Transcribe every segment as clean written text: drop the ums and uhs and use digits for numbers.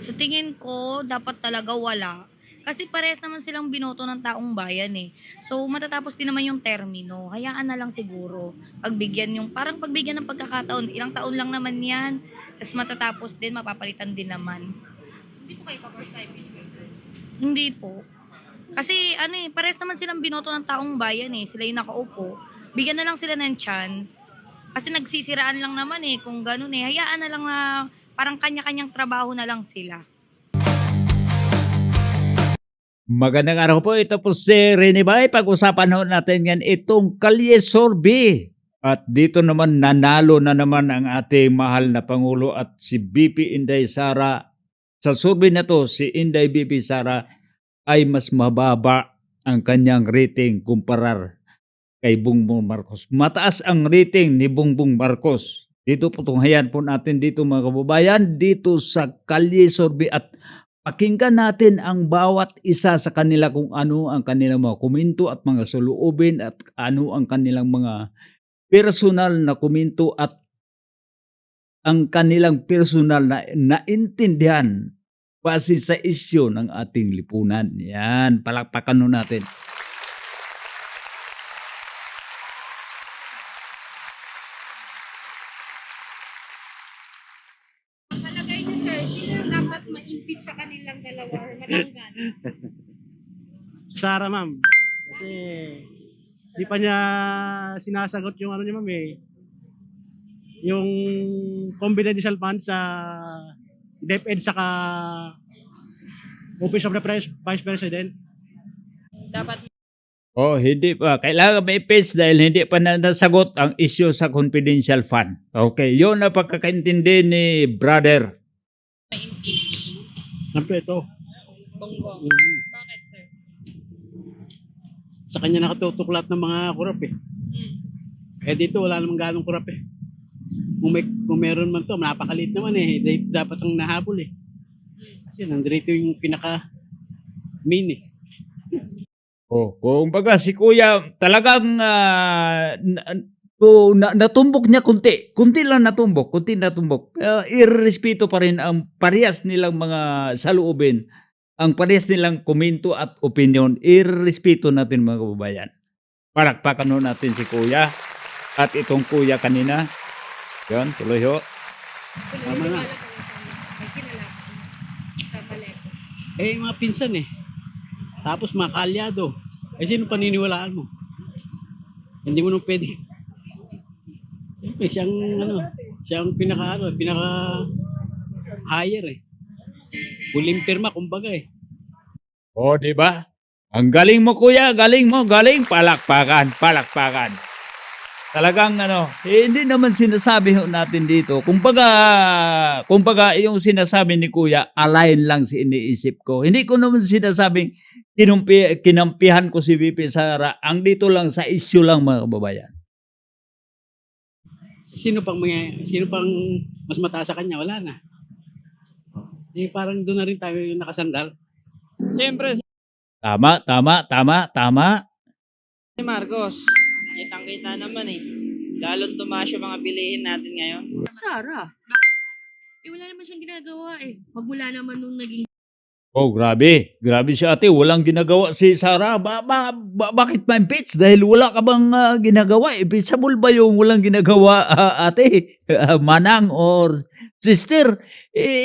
Sa tingin ko, dapat talaga wala. Kasi parehas naman silang binoto ng taong bayan eh. So, matatapos din naman yung termino. Hayaan na lang siguro. Parang pagbigyan ng pagkakataon. Ilang taon lang naman yan. Tapos matatapos din, mapapalitan din naman. Hindi po kayo pa-for sa impeachment. Hindi po. Kasi parehas naman silang binoto ng taong bayan eh. Sila yung nakaupo. Bigyan na lang sila ng chance. Kasi nagsisiraan lang naman eh kung ganun eh. Hayaan na lang na parang kanya-kanyang trabaho na lang sila. Magandang araw po. Ito po si Rene Bay. Pag-usapan ho natin yan itong Kalye Sorbi. At dito naman nanalo na naman ang ating mahal na Pangulo at si BP Inday Sara. Sa survey na to, si Inday BP Sara ay mas mababa ang kanyang rating kumparar kay Bongbong Marcos. Mataas ang rating ni Bongbong Marcos. Dito po tunghayan po natin dito mga kababayan, dito sa Kalye Sorbi at pakinggan natin ang bawat isa sa kanila kung ano ang kanilang mga komento at mga saloobin at ano ang kanilang mga personal na komento at ang kanilang personal na naintindihan base sa isyu ng ating lipunan. Yan, palakpakan nun natin. Palagay niyo, sir, sino dapat ma-impeach sa kanilang dalawa or matanggal? Sara, ma'am. Kasi di pa niya sinasagot yung ano niya, ma'am eh. Yung confidential funds sa DepEd saka Office of the Vice President. Dapat Oh, hindi pa. Kailangan may pitch dahil hindi pa na nasagot ang issue sa confidential fund. Okay, yun ang pagkakaintindi ni brother. ma-impeach. Siyempre ito, Bongbong. mm, Bakit, sir? sa kanya nakatutok lahat ng mga kurap eh. Eh dito wala namang ganong kurap eh. Kung meron man to, napakaliit naman eh. Dapat ang nahabol eh. Kasi nandito yung pinaka-main eh. Oh, kung baga si Kuya talagang natumbok niya kunti. Kunti lang natumbok, kunti natumbok. Irrespeto pa rin ang parehas nilang mga saloobin. Ang parehas nilang komento at opinion. Irrespeto natin mga kababayan. Palakpakan ho natin si Kuya at itong Kuya kanina. Yan, tuloy ho. Tama na. May kilala sa Balete. Eh, mga pinsan eh. Tapos mga kaalyado. Eh, sino paniniwalaan mo? Hindi mo nung pwede. Siyempre, siyang pinaka-higher eh. Huling pirma, kumbaga eh. Oh, di ba? Ang galing mo Kuya, galing mo, galing. Palakpakan, palakpakan. Talagang hindi naman sinasabi ho natin dito. Kumbaga yung sinasabi ni Kuya, align lang si iniisip ko. Hindi ko naman sinasabing kinampihan ko si VP Sara. Ang dito lang sa issue lang mga kababayan. Sino pang mas mataas sa kanya? Wala na. Eh, parang doon na rin tayo yung nakasandal. Siyempre, Tama, tama, tama, tama. si Marcos, kitang-kita naman eh. Lalong tumaas yung mga bilihin natin ngayon. Sara. Wala naman siyang ginagawa eh. Magmula naman nung naging Oh, grabe. Grabe si ate. Walang ginagawa si Sara. Bakit ma-impeach? Dahil wala ka bang ginagawa? Impeachable ba yung walang ginagawa, ate? Manang or sister?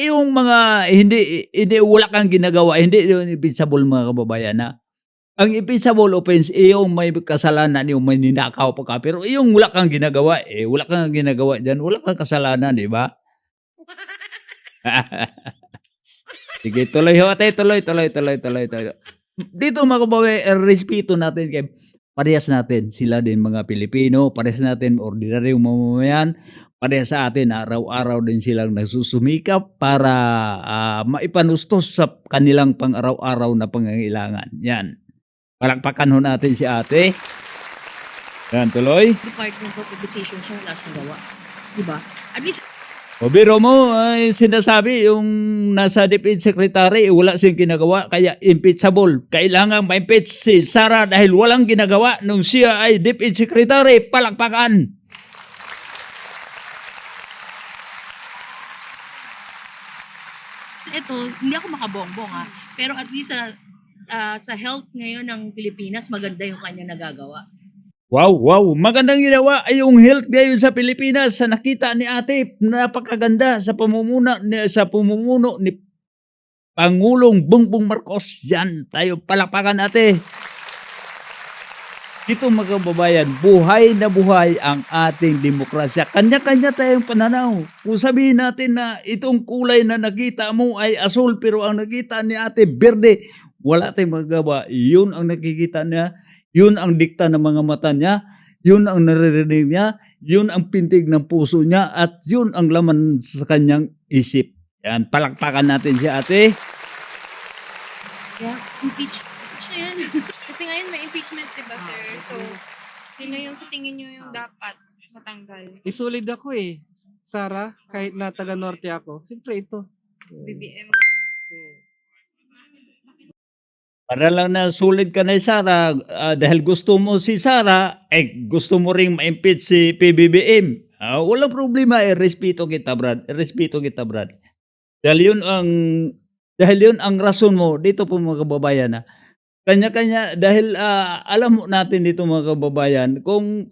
Yung mga hindi wala kang ginagawa. Hindi yung impeachable mga kababayan na. Ang impeachable offense, yung may kasalanan, yung may ninakaw pa ka. Pero yung wala kang ginagawa, wala kang ginagawa dyan. Wala kang kasalanan, di ba? Sige, tuloy ho ate, tuloy. Dito mga kababayan, respeto natin kay parehas natin. Sila din mga Pilipino, parehas natin ordinaryong mamamayan, parehas sa atin, araw-araw din silang nagsusumikap para maipanustos sa kanilang pang-araw-araw na pangangailangan. Yan. Palakpakan ho natin si ate. Yan, tuloy. Department of Education siya wala siyang gawa. Diba? At least, O biro mo, ay sinasabi yung nasa DepEd Secretary, wala siyang ginagawa, kaya impeachable. Kailangan ma-impeach si Sara dahil walang ginagawa nung siya ay DepEd Secretary. Palakpakan! Ito, hindi ako makabongbong ha. Pero at least sa health ngayon ng Pilipinas, maganda yung kanya nagagawa. Wow. Magandang ginawa ay yung health ngayon sa Pilipinas sa nakita ni Ate. Napakaganda sa pamumuno ni Pangulong Bongbong Marcos. Yan, tayo palakpakan Ate. Dito mga kababayan, buhay na buhay ang ating demokrasya. Kanya-kanya tayong pananaw. Kung sabihin natin na itong kulay na nakita mo ay asul pero ang nakita ni Ate berde, wala tayong magagawa. Yun ang nakikita niya, yun ang dikta ng mga mata niya, yun ang naririnig niya, yun ang pintig ng puso niya at yun ang laman sa kanyang isip. Yan, palakpakan natin si Ate. Yeah, impeach na yan. Kasi ngayon may impeachment, diba, sir? So, sino yung sa tingin nyo yung dapat matanggal? Isulid ako eh. Sara, kahit na taga Norte ako. Siyempre ito. BBM. Para lang na sulit ka na Sara, dahil gusto mo si Sara, gusto mo ring ma-impeach si PBBM. Walang problema, respeto kita, Brad. Respeto kita, Brad. Dahil yun ang rason mo dito po mga kababayan. Kanya-kanya, dahil alam mo natin dito mga kababayan, kung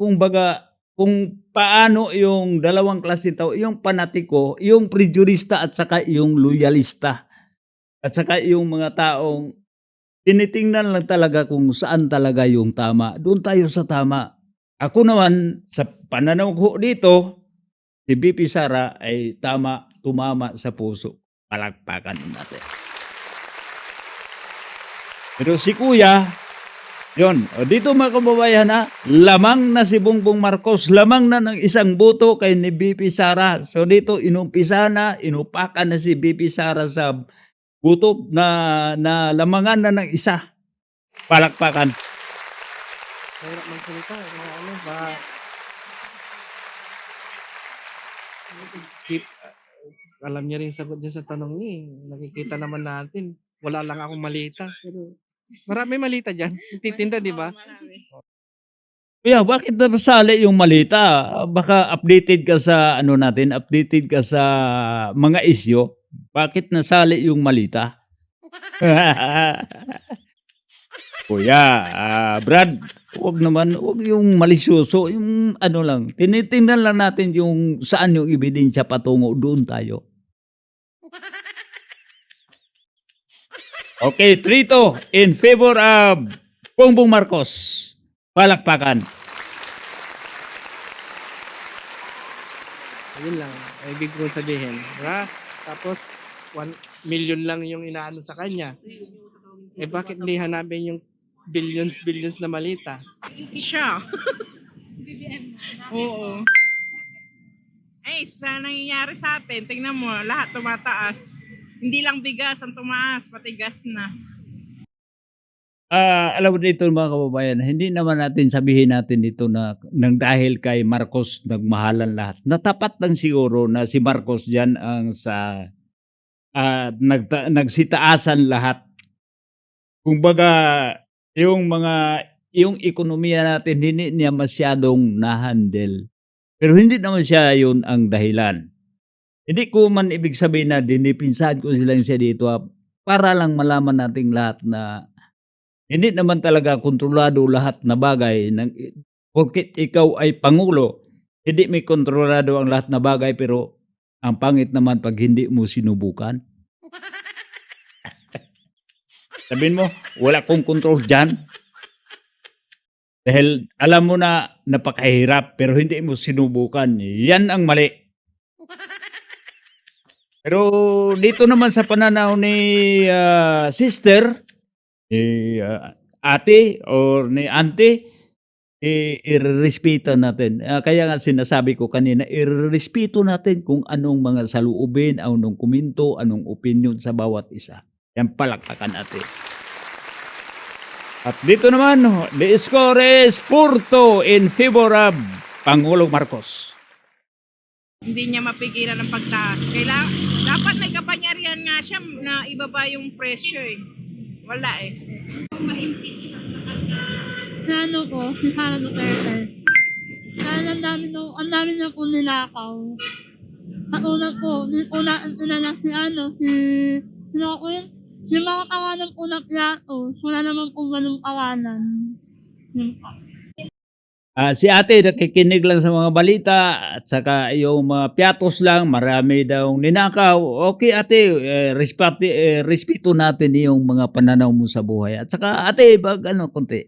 paano yung dalawang klase tao, yung panatiko, yung prejurista at saka yung loyalista. At saka yung mga taong tinitingnan lang talaga kung saan talaga yung tama. Doon tayo sa tama. Ako naman, sa pananaw ko dito, si BP Sara ay tumama sa puso. Palakpakan natin. Pero si Kuya, yun, dito mga kababayan lamang na si Bongbong Marcos, lamang na ng isang boto kay ni BP Sara. So dito inupakan na si BP Sara sa buto na lamangan na ng isa. Palakpakan. Mahirap magsalita. Alam niya rin sagot niya sa tanong niya eh. Nakikita naman natin. Wala lang akong malita. Pero marami malita dyan. Titinda, di ba? Kuya, bakit nasali yung malita? Baka updated ka sa updated ka sa mga isyo. Bakit nasali yung malita? Kuya, Brad, wag yung malisyoso, yung lang, tinitingnan lang natin yung saan yung ebidensya patungo, doon tayo. Okay, 3-2 in favor of Bongbong Marcos. Palakpakan. Ayun lang. Ay, ibig ko sabihin. Tapos, 1 million lang yung inaano sa kanya. Bakit hindi hanapin yung billions na malita? Siya. BBM. Oo. Ay, sa nangyayari sa atin, tingnan mo, lahat tumataas. Hindi lang bigas ang tumaas, pati gas na. Alam mo dito mga kababayan, hindi naman natin sabihin natin dito na nang dahil kay Marcos nagmahalan lahat. Natapat lang siguro na si Marcos diyan ang nagsitaasan lahat. Kumbaga yung ekonomiya natin hindi niya masyadong na-handle. Pero hindi naman siya yun ang dahilan. Hindi ko man ibig sabihin na dinipinsahan ko silang siya dito para lang malaman nating lahat na hindi naman talaga kontrolado lahat na bagay. Porket ikaw ay Pangulo, hindi may kontrolado ang lahat na bagay pero ang pangit naman pag hindi mo sinubukan. Sabihin mo, wala kong control dyan. Dahil alam mo na napakahirap pero hindi mo sinubukan. Yan ang mali. Pero dito naman sa pananaw ni sister, ni ate or ni auntie, irespeto natin. Kaya nga sinasabi ko kanina, irespeto natin kung anong mga saloobin, anong komento, anong opinion sa bawat isa. Yan palakpakan natin. At dito naman, the score is 4-2 in favor of Pangulong Marcos. Hindi niya mapigilan ang pagtaas. Dapat may kapangyarihan nga siya na ibaba yung presyo eh. Wala eh. Ano ko, si Sara Duterte. Dahil ang dami na po ninakaw. Katulad po, una na si sino ko yun? Yung mga kawanan po na plato, wala naman po ganung kawanan. Yun po. Si ate nakikinig lang sa mga balita at saka yung mga piatos lang, marami daw ninakaw. Okay ate, respeto natin yung mga pananaw mo sa buhay. At saka ate, konti,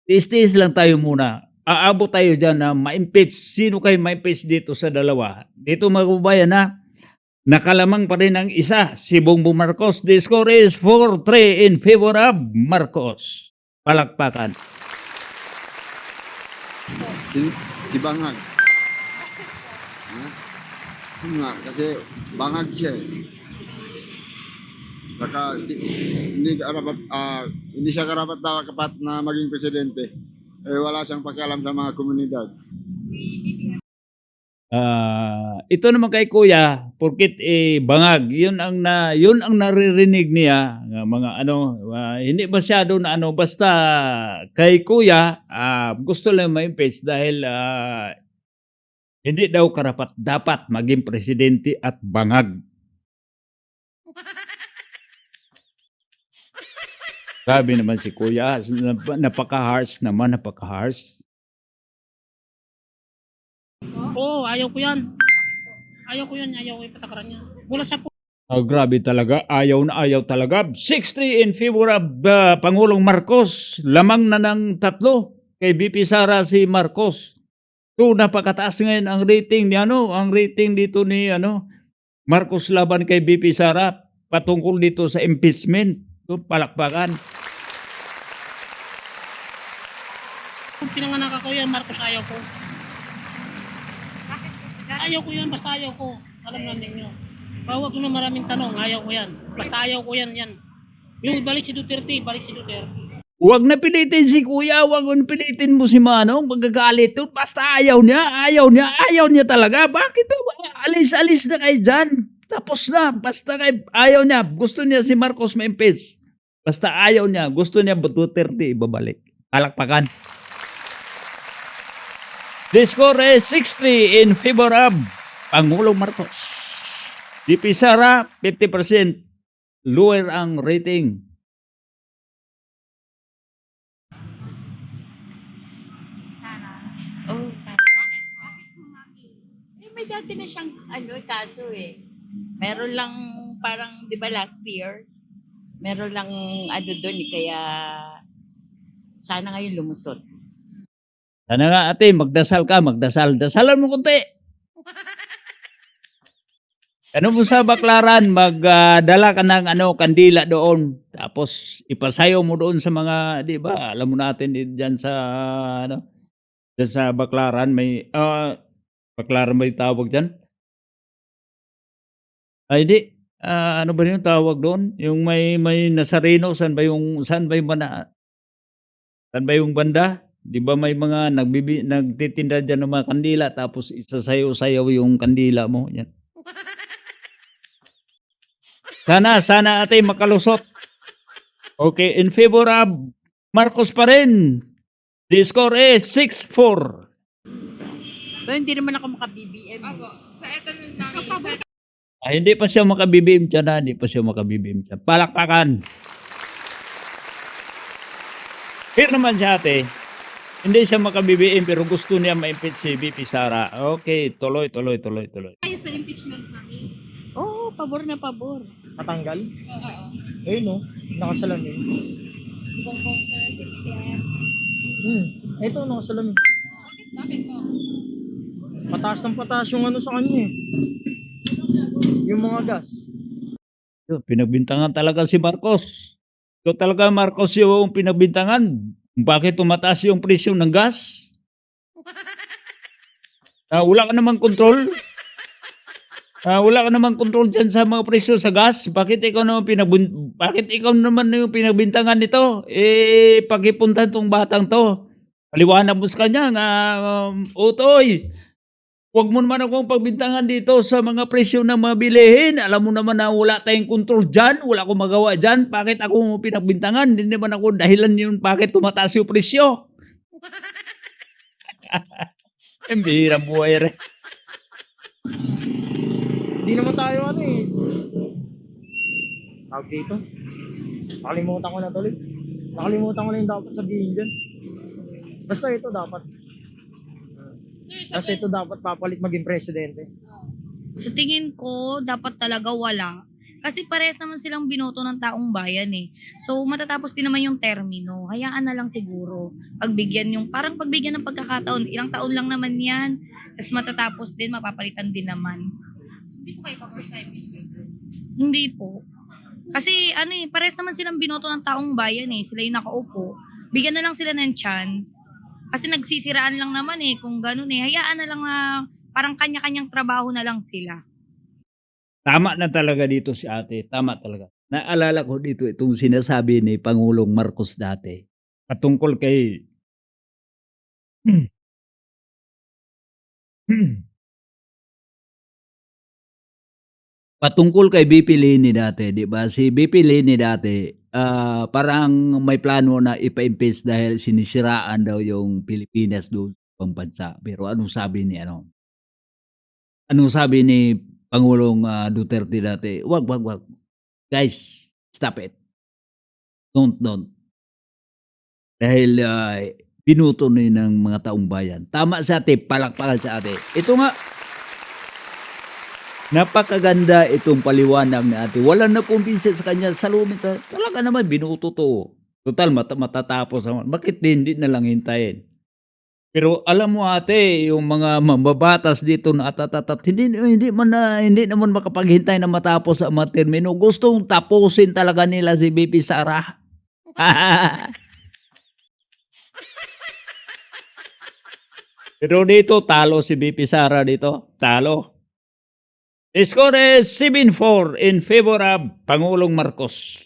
tiis-tiis lang tayo muna. Aabot tayo dyan na ma-impeach. Sino kayo ma-impeach dito sa dalawa? Dito mga kababayan na nakalamang pa rin ang isa, si Bongbong Marcos. The score is 4-3 in favor of Marcos. Palakpakan. Si Bangag. Ha? Yun nga, kasi bangag siya eh. Saka hindi siya karapat kapat na maging presidente. Wala siyang pakialam sa mga komunidad. Ito naman kay Kuya, porkit bangag, yun ang naririnig niya ng mga hindi masyado na basta kay Kuya gusto lang ma-impeach dahil hindi daw karapat dapat maging presidente at bangag. Sabi naman si Kuya, napaka-harsh naman, napaka-harsh. Oo, ayaw ko yan. Ayaw ko yung patakaran niya. Mula sa Grabe talaga, ayaw na ayaw talaga. 6-3 in favor of Pangulong Marcos. Lamang na ng 3 kay BP Sara si Marcos. So napakataas ngayon ang rating ni ang rating dito ni Marcos laban kay BP Sara patungkol dito sa impeachment. So palakpakan. kung pinanganak ako yan, Marcos, ayaw ko. Ayaw ko yan, basta ayaw ko. Alam na ninyo. Huwag na maraming tanong, ayaw ko yan. Basta ayaw ko yan. Yung balik si Duterte. Huwag na pilitin si Kuya, huwag na pilitin mo si Manong, magagalit doon. Basta ayaw niya talaga. Bakit? Alis na kayo dyan. Tapos na, basta ayaw niya. Gusto niya si Marcos ma-impeach. Basta ayaw niya, gusto niya Duterte ibabalik. Palakpakan. The score is 6-3 in favor of Pangulong Marcos. DP Sara, 50%. Lower ang rating. May dati na siyang kaso eh. Meron lang parang 'di ba last year? Meron lang doon kaya sana ngayon lumusot. Sana nga ate, magdasal ka, Dasalan mo kunti. Ano mo sa Baklaran, magdala ka ng kandila doon. Tapos ipasayaw mo doon sa mga, 'di ba? Alam mo natin diyan sa diyan sa Baklaran may Baklaran may tawag diyan. Ay di, ano ba yung tawag doon? Yung may Nazareno, saan ba yung banda? Di ba may mga nagtitinda diyan ng mga kandila tapos isasayaw-sayaw yung kandila mo. Yan. Sana ate makalusot. Okay, in favor of Marcos pa rin. The score is 6-4. Pero hindi naman ako maka-BBM. Sa eto nun namin. Hindi pa siya maka-BBM dyan. Palakpakan. Pero naman siya ate, hindi siya maka-BBM pero gusto niya ma-impeach si BP Sara. Okay, tuloy. Kayo sa impeachment namin. Oo, pabor na pabor. Matanggal? Oo. Ayun no, nakasalamin. Bongbong sa CPM. Ito, nakasalamin. Bakit po? Pataas ng pataas yung sa kanya eh. Yung mga gas. Pinagbintangan talaga si Marcos. Ito talaga Marcos yung pinagbintangan. Bakit tumataas yung presyo ng gas? Wala ka namang kontrol. Wala ka namang kontrol dyan sa mga presyo sa gas. Bakit ikaw naman yung pinagbintangan nito? Pakipuntan tong batang to. Paliwanag mo sa kanya nga, Utoy, huwag mo naman akong pagbintangan dito sa mga presyo ng mga bilihin. Alam mo naman na wala tayong kontrol dyan. Wala akong magawa dyan. Bakit ako pinagbintangan? Hindi naman ako dahilan yun bakit tumataas yung presyo. Ang bihirang buhay rin. Hindi naman tayo ano eh. Tawag dito. Nakalimutan ko na tuloy. Nakalimutan ko na yung dapat sabihin dyan. Basta ito dapat. Kasi ito dapat papalit maging presidente. Sa tingin ko, dapat talaga wala. Kasi parehas naman silang binoto ng taong bayan eh. So, matatapos din naman yung termino. Hayaan na lang siguro. Parang pagbigyan ng pagkakataon. Ilang taon lang naman yan. Tapos matatapos din, mapapalitan din naman. Hindi po kayo pabor sa impeachment. Hindi po. Kasi parehas naman silang binoto ng taong bayan eh. Sila yung nakaupo. Bigyan na lang sila ng chance. Kasi nagsisiraan lang naman eh. Kung ganun eh. Hayaan na lang na parang kanya-kanyang trabaho na lang sila. Tama na talaga dito si ate. Tama talaga. Naalala ko dito itong sinasabi ni Pangulong Marcos dati. Patungkol kay patungkol kay BP Leni dati, 'di ba? Si BP Leni dati, parang may plano na ipa-impeach dahil sinisiraan daw yung Pilipinas doon sa ibang bansa. Pero anong sabi ni Pangulong Duterte dati? Wag. Guys, stop it. Don't. Dahil binuto na yun ng mga taong bayan. Tama sa ate, palakpakan sa ate. Ito nga, napakaganda itong paliwanag ni ate. Walang nakumbinsi sa kanya. Salumit. Talaga naman, binuto to. Total, matatapos naman. Bakit hindi na lang hintayin? Pero alam mo ate, yung mga mambabatas dito na atatatat, hindi naman makapaghintay na matapos ang mga termino. Gustong tapusin talaga nila si BP Sara. Pero dito, talo si BP Sara dito. Talo. The score is 7-4 in favor of Pangulong Marcos.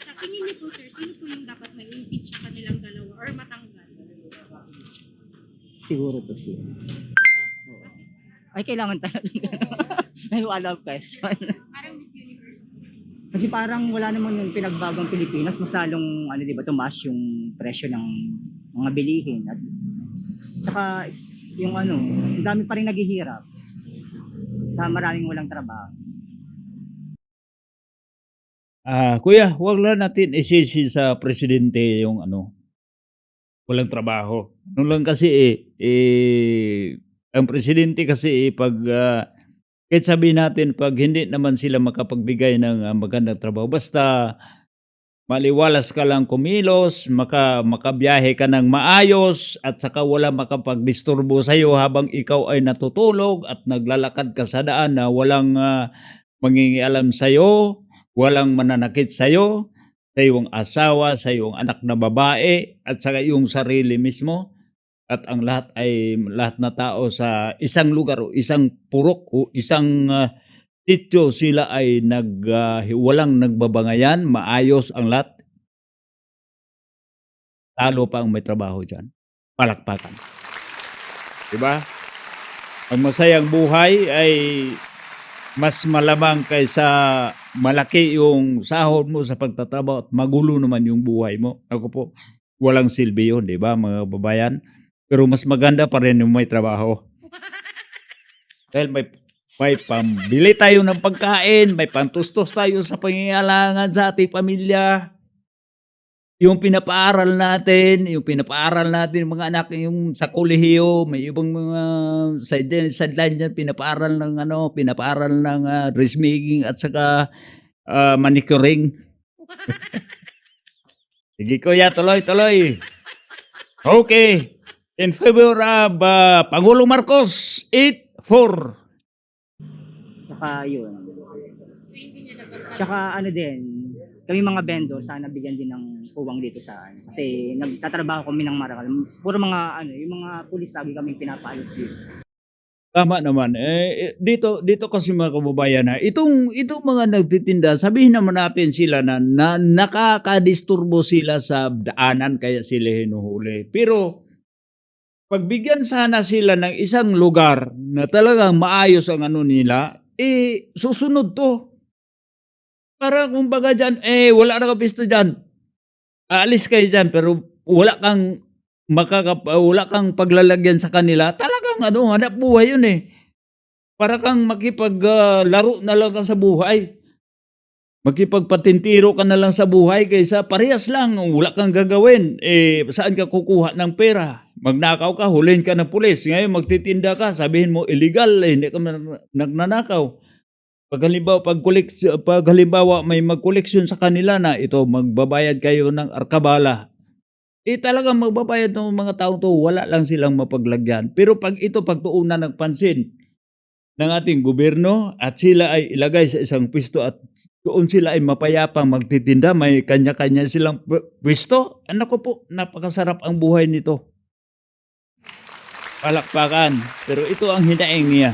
Sa tingin niyo po, sir, sino po yung dapat mag-impeach sa kanilang dalawa or matanggal? Siguro to siya. Ay, kailangan talaga. May follow-up question. Parang Miss Universe. Kasi parang wala naman yung pinagbagang Pilipinas, mas lalong di ba, tumaas yung presyo ng mga bilihin at saka yung ang dami pa rin naghihirap. Sa maraming walang trabaho. Kuya, wag lang natin isisi sa presidente yung walang trabaho. Lang kasi ang presidente kasi pag kahit sabihin natin pag hindi naman sila makapagbigay ng magandang trabaho, basta maliwalas ka lang kumilos, makabiyahe ka ng maayos at saka wala makapagdisturbo sa iyo habang ikaw ay natutulog at naglalakad ka sa daan na walang mangingialam sa iyo, walang mananakit sa iyo, sa iyong asawa, sa iyong anak na babae at saka iyong sarili mismo. At ang lahat na tao sa isang lugar o isang purok o isang sitio sila ay walang nagbabangayan, maayos ang lahat. Talo pa ang may trabaho dyan. Palakpakan. Diba? Ang masayang buhay ay mas malamang kaysa malaki yung sahod mo sa pagtatrabaho at magulo naman yung buhay mo. Ako po, walang silbi yun, diba mga babayan? Pero mas maganda pa rin yung may trabaho. Dahil may pambili tayo ng pagkain, may pantustos tayo sa pangangailangan sa ating pamilya. Yung pinapaaral natin mga anak yung sa kolehiyo, may ibang mga sideline dyan, pinapaaral ng dressmaking at saka manicuring. Sige kuya, tuloy. Okay. In favor of Pangulong Marcos, 8-4. Saka yun. Tsaka kami mga vendor, sana bigyan din ng puwang dito sa kasi nagtatrabaho kami ng Marakal. Puro mga yung mga pulis lagi kami pinapaayos dito. Tama naman. Dito kasi mga kababayan itong mga nagtitinda, sabihin naman natin sila na nakakadisturbo sila sa daanan kaya sila hinuhuli. Pero pagbigyan sana sila ng isang lugar na talagang maayos ang nila, susunod to. Para kumbaga dyan, wala na kapisto dyan. Aalis kayo dyan, pero wala wala kang paglalagyan sa kanila, talagang ano, hanap buhay yun eh. Para kang laro na lang ka sa buhay. Makipagpatintiro ka na lang sa buhay kaysa parehas lang, wala kang gagawin. Eh, saan ka kukuha ng pera? Magnakaw ka, huliin ka ng pulis. Ngayon magtitinda ka, sabihin mo illegal, eh, hindi ka nagnanakaw. Pag halimbawa may magkoleksyon sa kanila na ito, magbabayad kayo ng arkabala. Eh talagang magbabayad ng mga tao to, wala lang silang mapaglagyan. Pero pag pagtuunan ng pansin ng ating gobyerno at sila ay ilagay sa isang pwesto at doon sila ay mapayapang magtitinda, may kanya-kanya silang pwesto. Anak ko po, napakasarap ang buhay nito. Palakpakan. Pero ito ang hinaing niya.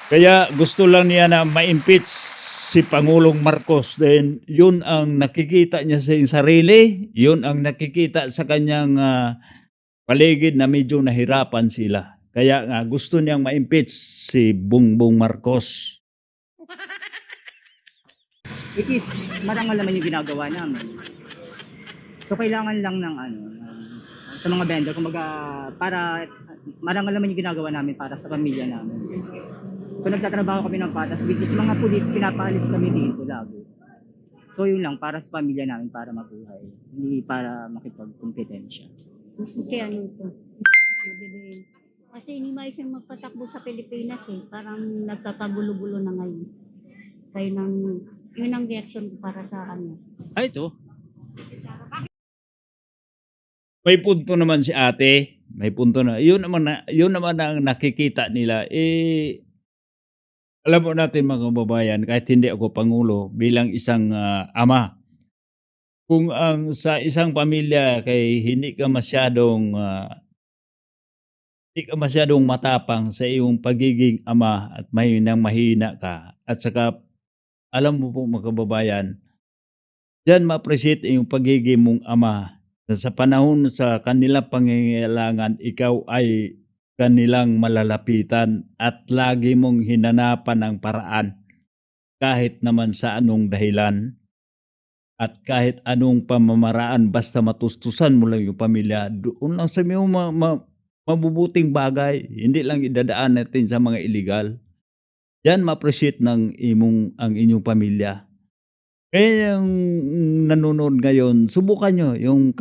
Kaya gusto lang niya na ma-impeach si Pangulong Marcos. Then yun ang nakikita niya sa sarili, yun ang nakikita sa kanyang paligid na medyo nahirapan sila. Kaya nga gusto niyang ma-impeach si Bongbong Marcos. Which is, marangal naman yung ginagawa namin. So, kailangan lang ng sa mga vendor, kumbaga, para, marangal naman yung ginagawa namin para sa pamilya namin. So, nagtatrabaho kami ng patas, which is mga pulis, pinapaalis kami dito lagi. So, yun lang, para sa pamilya namin, para mabuhay. Hindi para makipagkompetensya. Kasi ano ito, mabibihin. Kasi hindi may siyang magpatakbo sa Pilipinas eh. Parang nagkakagulo-gulo na ngayon. Kaya yun ang reaction ko para sa kanya. Ay, ito. May punto naman si ate. May punto na. Yun naman ang nakikita nila. Eh, alam mo natin mga kababayan, kahit hindi ako Pangulo, bilang isang ama, kung ang sa isang pamilya kay hindi ka masyadong matapang sa iyong pagiging ama at mahina ka, at saka alam mo po mga kababayan, diyan ma-appreciate yung pagiging mong ama na sa panahon sa kanilang pangangailangan, ikaw ay kanilang malalapitan at lagi mong hinanapan ng paraan kahit naman sa anong dahilan at kahit anong pamamaraan, basta matustusan mo lang yung pamilya. Doon lang sa mga mabubuting bagay, hindi lang idadaan natin sa mga illegal. Yan ma-appreciate ang inyong pamilya. Kaya yung nanonood ngayon, subukan nyo yung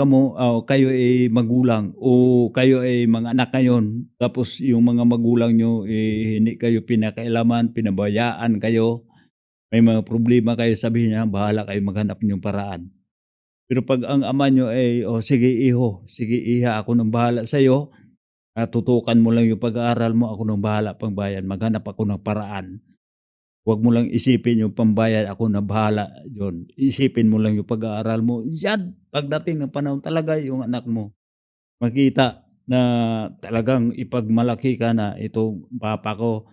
kayo ay magulang o kayo ay mga anak ngayon, tapos yung mga magulang nyo hindi kayo pinakailaman, pinabayaan kayo, may mga problema kayo, sabihin niya, bahala kayo maghanap niyong paraan. Pero pag ang ama nyo ay, sige iho, sige iha, ako nang bahala sa'yo, tutukan mo lang yung pag-aaral mo, ako nang bahala pang bayan, maghanap ako ng paraan. Huwag mo lang isipin yung pambayad, ako na bahala yun. Isipin mo lang yung pag-aaral mo. Yan, pagdating ng panahon talaga yung anak mo, makita na talagang ipagmalaki ka na itong papa ko,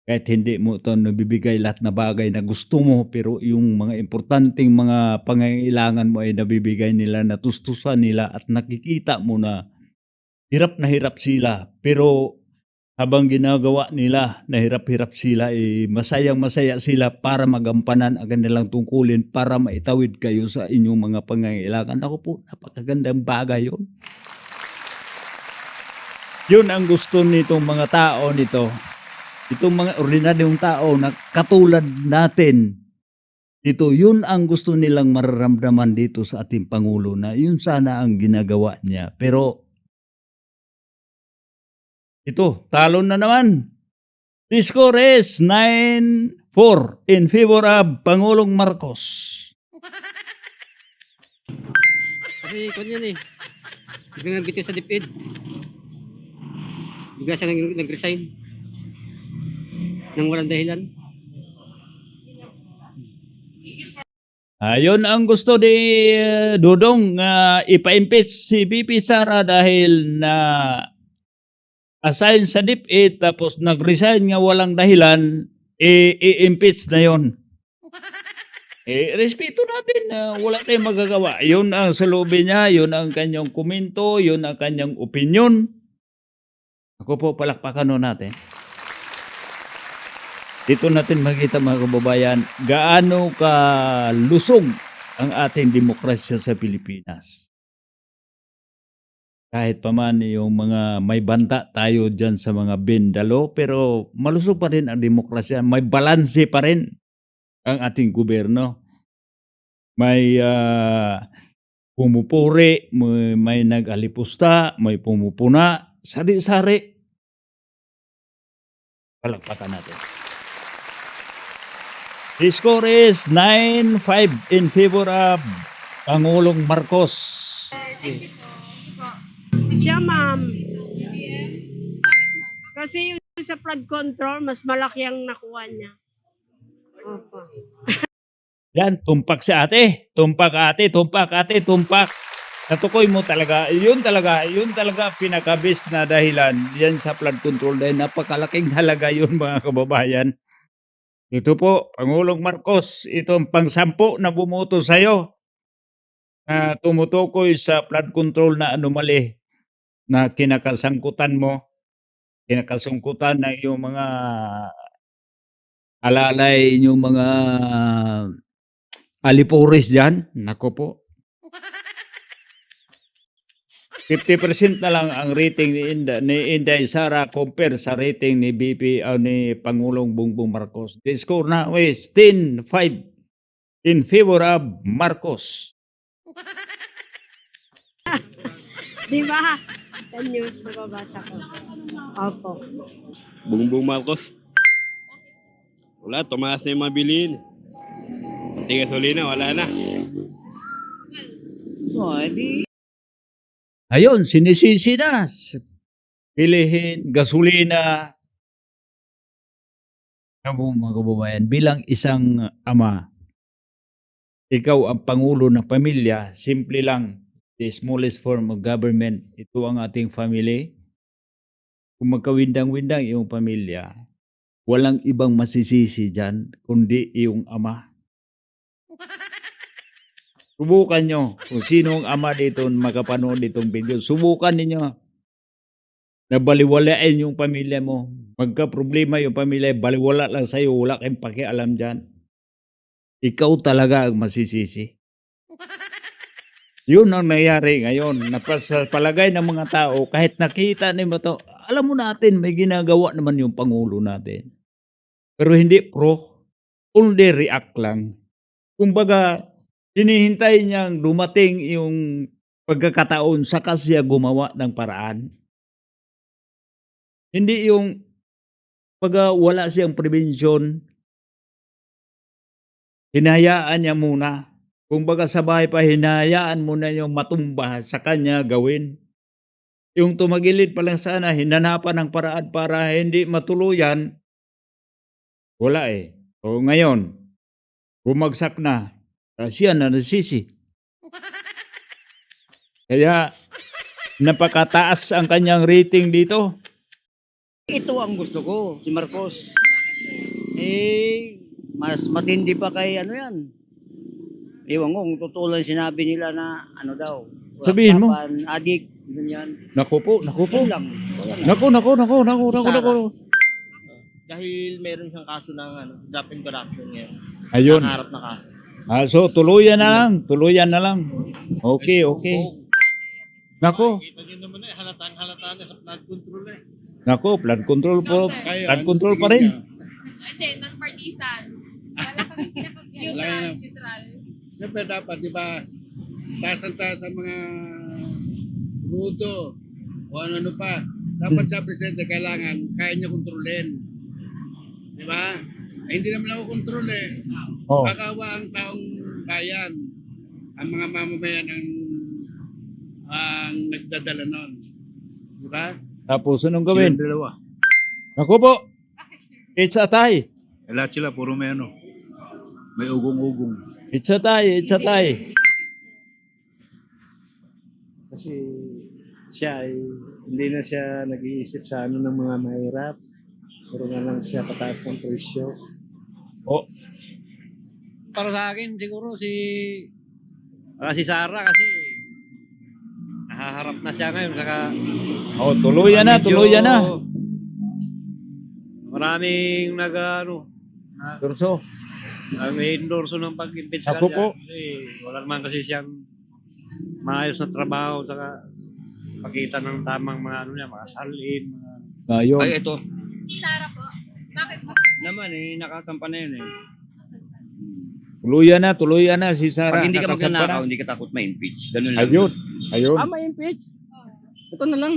kahit hindi mo ito nabibigay lahat na bagay na gusto mo, pero yung mga importanteng mga pangangailangan mo ay nabibigay nila, natustusan nila at nakikita mo na hirap sila, pero habang ginagawa nila, nahirap-hirap sila, masayang-masaya sila para magampanan ang kanilang tungkulin para maitawid kayo sa inyong mga pangangailangan. Ako po, napakagandang bagay yun. Yun ang gusto nitong mga tao nito. Itong mga ordinaryong tao na katulad natin. Dito, yun ang gusto nilang mararamdaman dito sa ating Pangulo na yun sana ang ginagawa niya. Pero ito, talo na naman. The score is 9-4 in favor of Pangulong Marcos. Kasi kung yun biglang nagbitiw sa DepEd. Bigla siya nag-resign. Nang walang dahilan. Ayun ang gusto ni Dudong, ipa-impeach si BP Sara dahil na assign sa DepEd tapos nag-resign nga walang dahilan, i-impeach na yon. Respeto natin na wala tayong magagawa. Yun ang saloobin niya, yun ang kanyang komento, yun ang kanyang opinion. Ako po, palakpakan nun natin. Dito natin makita mga kababayan, gaano kalusog ang ating demokrasya sa Pilipinas. Kahit pa man yung mga may banta tayo dyan sa mga bendalo, pero malusog pa rin ang demokrasya. May balanse pa rin ang ating gobyerno. May pumupuri, may nag-alipusta, may pumupuna, sari-sari. Palakpakan natin. The score is 9-5 in favor of Pangulong Marcos. Siya, ma'am. Kasi yung sa flood control, mas malaki ang nakuha niya. Opo. Yan, tumpak si ate. Tumpak ate, tumpak ate, tumpak. Natukoy mo talaga. Yun talaga pinaka-best na dahilan. Yan sa flood control dahil napakalaking halaga yun mga kababayan. Ito po, Pangulong Marcos, itong pang-sampo na bumoto sa'yo na tumutukoy sa flood control na anomaly na kinakasangkutan mo, kinakasungkutan ng iyong mga alalay, inyong mga alipuris dyan. Nako po. 50% na lang ang rating ni Inday Sara compare sa rating ni BP ni Pangulong Bongbong Marcos. The score now is 10-5 in favor of Marcos. Di ba? Sa news nababasa ko. Opo. Bongbong Marcos. Wala, tumaas na yung mga bilihin. Pati gasolina, wala na. Ayun, sinisisi na. Bilihin, gasolina. Kamu mga kababayan, bilang isang ama, ikaw ang pangulo ng pamilya, simple lang, the smallest form of government, ito ang ating family. Kung magkawindang-windang iyong pamilya, walang ibang masisisi dyan, kundi iyong ama. Subukan nyo kung sinong ama dito makapanood itong video. Subukan ninyo na baliwalain yung pamilya mo. Magka-problema yung pamilya, baliwala lang sa'yo, wala kayong pakialam dyan. Ikaw talaga ang masisisi. Yun ang nangyari ngayon. Sa palagay ng mga tao, kahit nakita nimo to, alam mo natin, may ginagawa naman yung Pangulo natin. Pero hindi pro, only react lang. Kumbaga, hinihintay niyang dumating yung pagkakataon saka siya gumawa ng paraan. Hindi yung pag wala siyang prevention, hinayaan niya muna. Kumbaga sa bahay pa, hinayaan muna yung matumba sa kanya gawin. Yung tumagilid pa lang sana, hinanapan ng paraan para hindi matuluyan, wala eh. O ngayon, bumagsak na. Siya na nasisi. Kaya napakataas ang kanyang rating dito. Ito ang gusto ko, si Marcos. Mas matindi pa kay ano yan. Ewan ko, kung totoo lang sinabi nila na ano daw. Sabihin mo. Adik, ganyan. Naku po. Yun lang. Naku. Dahil meron siyang kaso ng graft and corruption ngayon. Ayun. Nakaharap na kaso. So tuluyan na lang. Okay. Nako. Kita nyo naman halata na sa flood control eh. Nako, flood control po. Kayo, Flood ano control sa pa tingin rin. niya? Hindi, ng partisan. Wala kami neutral. Siyempre dapat, di ba, taas ang mga rudo o ano pa. Dapat sa presidente kailangan kaya niya kontrolin. Di ba? Hindi naman ako kontrol eh. Oh. Kakawa ang taong bayan, ang mga mamamayan ang nagdadala nun. Di ba? Tapos anong gawin? Silang dalawa. Nako po. It's a tie. Lahat sila, puro may may ugong-ugong. It's a tie. Kasi siya ay hindi na siya nag-iisip sa ng mga mahirap. Puro na lang siya pataas ng presyo. Oh. Para sa akin siguro si Sara kasi nahaharap na siya ngayon saka Tuluyan na. Maraming Turso. nag-endorso ng pag-impeach Ako po. Kasi wala naman kasi siyang maayos na trabaho saka pakita ng tamang mga ano niya, mga salin, mga Ayun. Ay, ito. Sara po. Bakit po? Naman nakasampa na yun Tuluyan na si Sara. Pag hindi ka Nakasampa magnanakaw, na. hindi ka takot ma-impeach. Ganun lang. Ayun. May impeach. Ito na lang.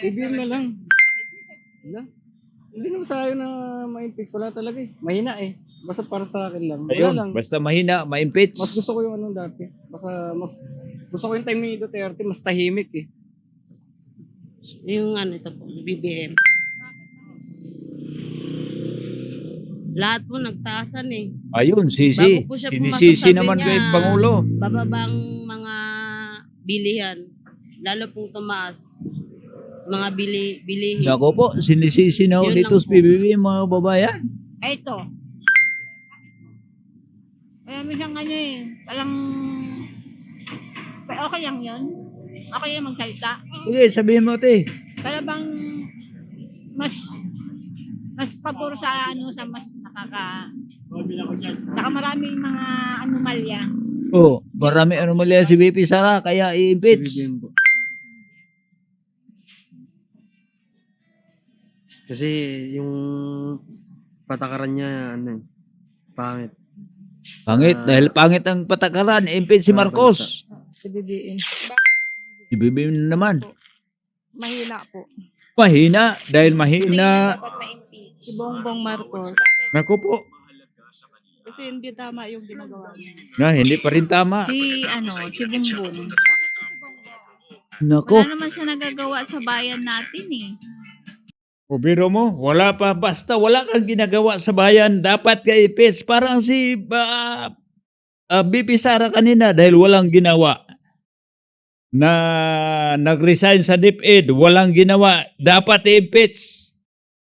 BBM na lang. Wala. Hindi naman sa akin na ma-impeach. Wala talaga eh. Mahina eh. Basta para sa akin lang. Wala Ayun. lang. Basta mahina, ma-impeach. Mas gusto ko yung anong dati. Basta mas gusto ko yung time ni Duterte, mas tahimik eh. Yung ano ito po, BBM. Lahat po nagtaasan eh. Ayun, sisi. Bago po siya pumasok, Sinisisi sabi naman niya, kay Pangulo. Bababang mga bilihan. Lalo pong tumaas. Mga bilihin. Nako po, sinisisi na Yun dito lang sa po. PBB mga babayan. Ay, ito. Kaya minsan ano eh, parang okay lang yun. Okay lang magsalita. Sige, sabihin mo, te. Pero bang mas pabor sa ano sa mas saka maraming mga anomalya. Oh, marami anomalya si BP Sara, kaya i-impeach. Kasi yung patakaran niya, pangit. Pangit, dahil pangit ang patakaran, impeach si Marcos. Si BBM. Si BBM naman. Mahina po. Mahina, dahil mahina. Si Bongbong Marcos. Naku po, Kasi hindi tama yung ginagawa niya. na hindi pa rin tama. Si Bumbong. Nako. Wala naman siya nagagawa sa bayan natin eh. O biro mo, wala pa, basta wala kang ginagawa sa bayan, dapat ka impeach. Parang si BP Sara kanina dahil walang ginawa. Na nag-resign sa DepEd, walang ginawa, dapat i-impeach.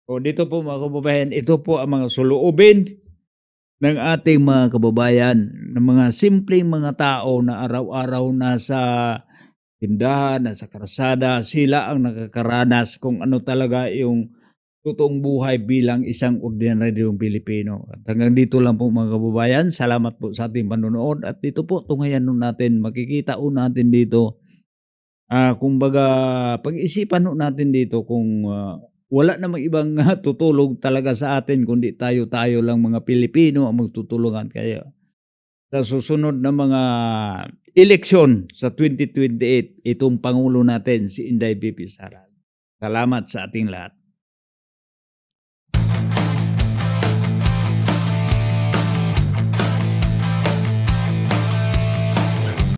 O dito po mga kababayan, ito po ang mga suluubin ng ating mga kababayan, ng mga simpleng mga tao na araw-araw nasa tindahan, nasa karsada, sila ang nakakaranas kung ano talaga yung totoong buhay bilang isang ordinaryong Pilipino. At hanggang dito lang po mga kababayan, salamat po sa ating panonood at dito po tunghayan nun natin, makikita po natin dito, kumbaga pag-isipan po natin dito kung wala namang ibang tutulong talaga sa atin kundi tayo-tayo lang mga Pilipino ang magtutulungan kaya sa susunod na mga eleksyon sa 2028 itong Pangulo natin si Inday BP Sara. Salamat sa ating lahat.